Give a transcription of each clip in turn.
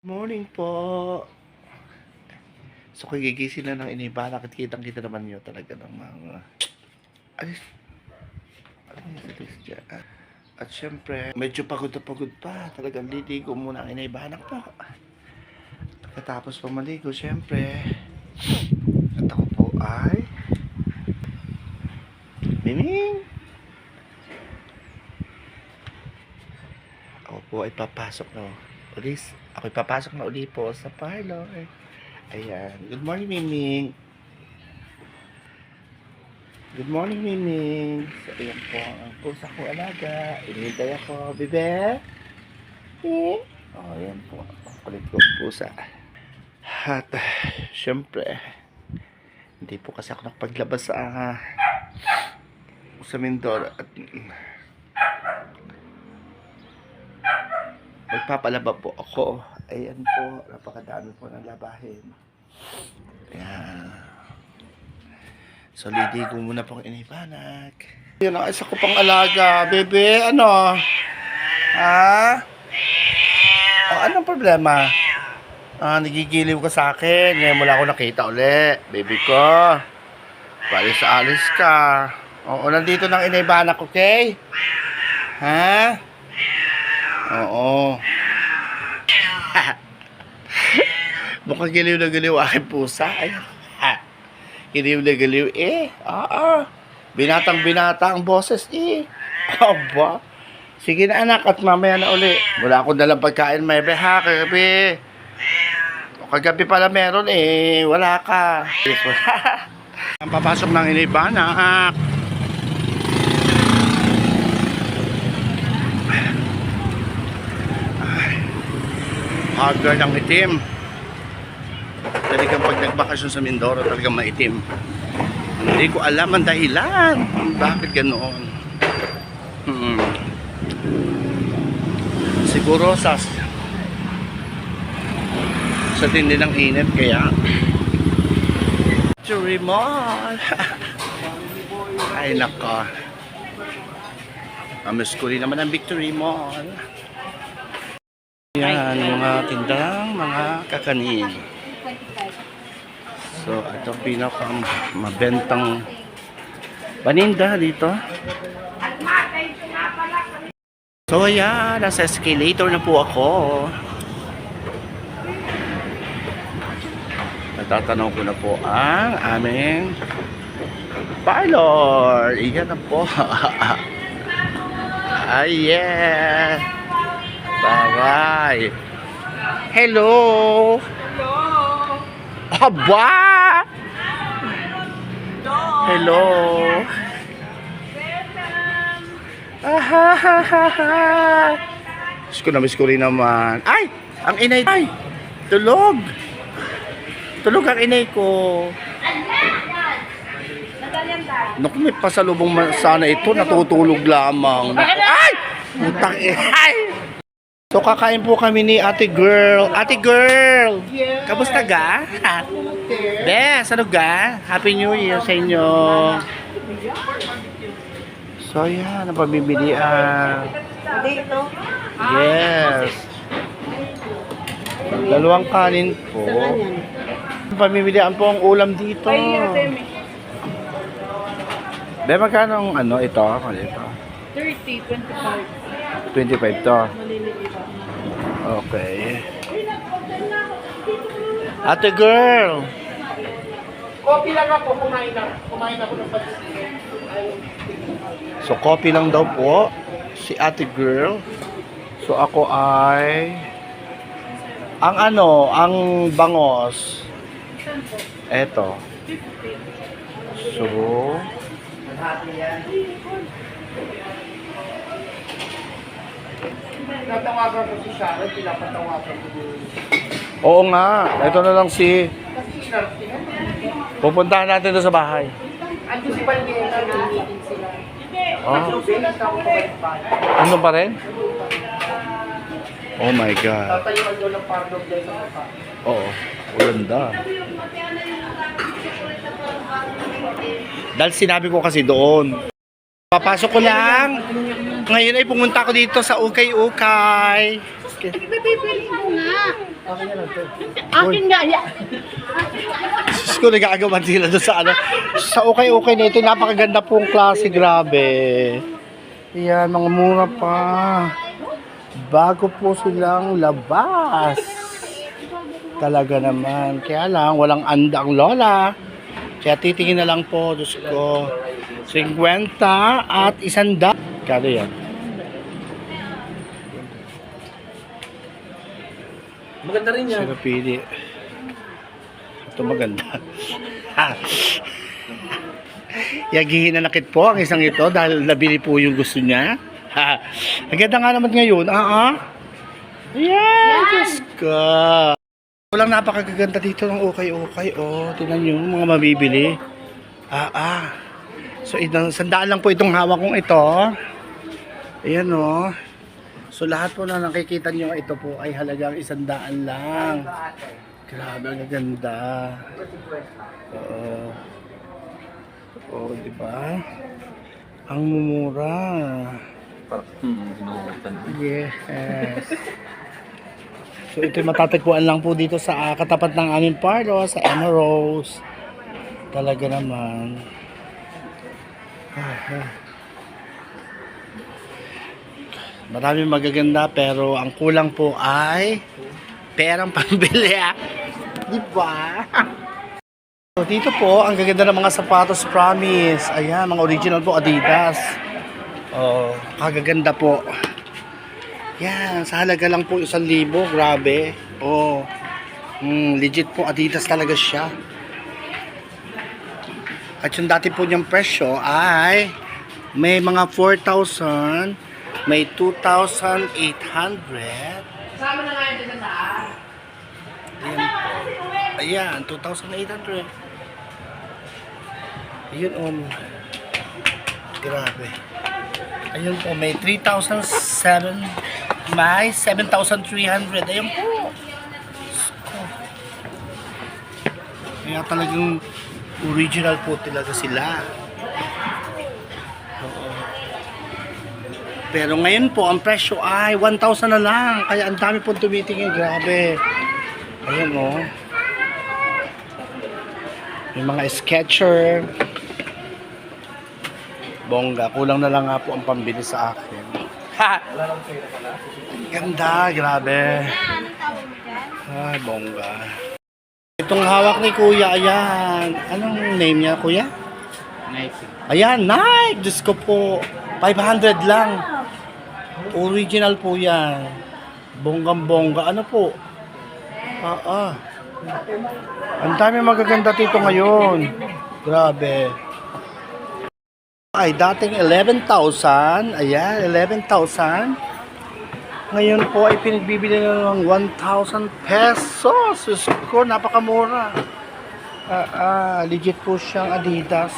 Morning po. So, kung gigising na ng iniba, kitang-kita naman nyo talaga ng mga... Alis. Alis dyan. At syempre, medyo pagod na pagod pa. Talagang liligo muna ang inibanak po. Pagkatapos pa maligo, syempre. At ako po ay... Mining! Ako po ay papasok na. Ulis, ako'y papasok na uli po sa parlor. Ayan. Good morning, Miming. Good morning, Miming. So, ayan po ang pusa ko alaga. Inintay ako. Bebe? Oh, ayan po. Kulit ko ang pusa. At, syempre, hindi po kasi ako nakapaglabas sa Mindoro. At, magpapalaba po ako. Ayan po, napakadami po ng labahin. Ayan. So, lidigo muna po ang inibanak. Yun ang isa ko pang alaga. Bebe, ano? Ha? O, anong problema? Nagigiliw ka sa akin. Ngayon mo lang ako nakita uli. Baby ko. Palis-alis ka. Oo, nandito ng inibanak, okay? Ha? Oo. Mukhang giliw na giliw aking pusa. Ay, giliw na giliw Binatang-binata ang boses Aba. Sige na anak at mamaya na uli. Wala akong dalang pagkain may ha kagabi. Kagabi pala meron wala ka. Ang papasok ng inibanak. Hagar ng itim. Talagang pag nagbakasyon sa Mindoro, talagang maitim. Hindi ko alam ang dahilan. Bakit ganoon? Siguro sa tindi ng init kaya. Victory Mall. Ay nako. Amiss ko rin naman ang Victory Mall. Yan, mga tindang, mga kakanin. So, ito pinakang mabentang paninda dito. So, yan, nasa escalator na po ako. Natatanaw ko na po ang aming parlor. Iyan na po. Ay, yeah. Bye-bye. Hello. Hello. Aba. Hello. Miss ko rin naman. Ay! Ang inay. Ay! Tulog. Tulog ang inay ko. Naku, may pasalubong sana ito. Natutulog lamang. Naku, ay! Putang ay! So, kakain po kami ni Ate Girl. Ate Girl! Yeah. Kamusta ga? Bes, ano ga? Happy New Year sa inyo. So, yan. Ang pamimilian. Dito. Yes. Dalawang kanin po. Ang pamimilian po ang ulam dito. Be, magkano ang ito? Ano ito? 30, 25. 25 to. Okay. Ate Girl! Coffee lang ako, kumain ako ng patisig. So, coffee lang daw po si Ate Girl. So, ako ay ang bangos. Eto. So, Natawagan ko si Sharon, pinapatawagan ko. oo nga. Ito na lang si... Kasi Sharon, Pupuntahan natin doon sa bahay. ando si Valdiera, meeting sila. Oh. Susulat ako sa website. Ano pa rin? Oh my God. Tatayuan doon ng parlor dahil sa mata. Oo. Maganda. Dahil sinabi ko kasi doon. Papasok ko lang. Ngayon ay pumunta ko dito sa Ukay-Ukay. Pipili mo nga. Akin nga, yan. Diyos ko, nag-aagawan sila doon sa ano. Sa okay-okay na ito, napakaganda pong klase, grabe. Yan, mga mura pa. Bago po silang labas. Talaga naman. Kaya lang, walang andang lola. Kaya titingin na lang po, Diyos ko. 50 at 100. Kano yan? Maganda rin yan. Sino pili? Ito maganda. Yagihin na nakit po ang isang ito dahil nabili po yung gusto niya. Ang ganda nga naman ngayon. Ayan, Diyos ko. Walang napakaganda dito ng okay-okay. Oh, tingnan nyo, mga mabibili. So, 100 lang po itong hawak kong ito. Ayan oh. So, lahat po na nakikita nyo, ito po ay halagang 100 lang. Grabe, ang ganda. Oo. Oo, di ba? Ang mumura. Yes. So, ito matatagpuan lang po dito sa katapat ng aming parlo, sa Emma Rose. Talaga naman. Maraming magaganda pero ang kulang po ay perang pambili. Di ba? So, dito po, ang gaganda ng mga sapatos, promise. Ayan, mga original po, Adidas. Oh, kagaganda po. Yan, sa halaga lang po 1,000. Grabe. Oh, legit po, Adidas talaga siya. At yung dati po niyang presyo ay may mga 4,000, may 2,800. Kasama na nga yung tinandaan. Ayan po. Ayan, 2,800. Ayun grabe. Ayun po, may 3,007. May 7,300. Ayun po. Kaya talagang original po talaga sila. Oo. Pero ngayon po, ang presyo ay 1,000 na lang. Kaya ang dami pong tumitingin. Grabe. Ayun o. May mga Skechers. Bongga. Kulang na lang nga po ang pambili sa akin. Ha! Ganda. Grabe. Ay, bongga. Itong hawak ni Kuya, ayan. Anong name niya, Kuya? Nike. Ayan, Nike! Diyos ko po. 500 lang. Original po yan. Bonggang-bongga. Ano po? Ang dami magaganda dito ngayon. Grabe. Ay, dating 11,000. Ayan, 11,000. Ngayon po ay pinagbibili na ng 1,000 pesos. Diyos ko, napakamura. Legit po siyang Adidas.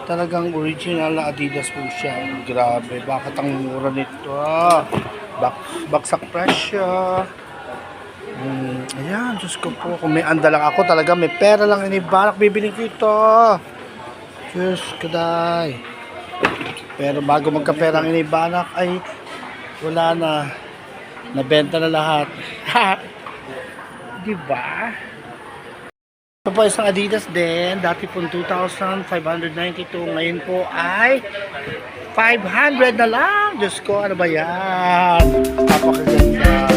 Talagang original na Adidas po siya. Grabe, bakit ang mura nito? Baksak presyo. Ayan, Diyos ko po. Kung may andalang ako, talaga may pera lang inibalak. Bibiling ko ito. Diyos ko, day. Pero bago magkapera ang inibalak, ay wala na. Nabenta na lahat. Diba? Ito po isang Adidas din. Dati po 2,592. Ngayon po ay 500 na lang. Diyos ko, ano ba yan? Napakaganda.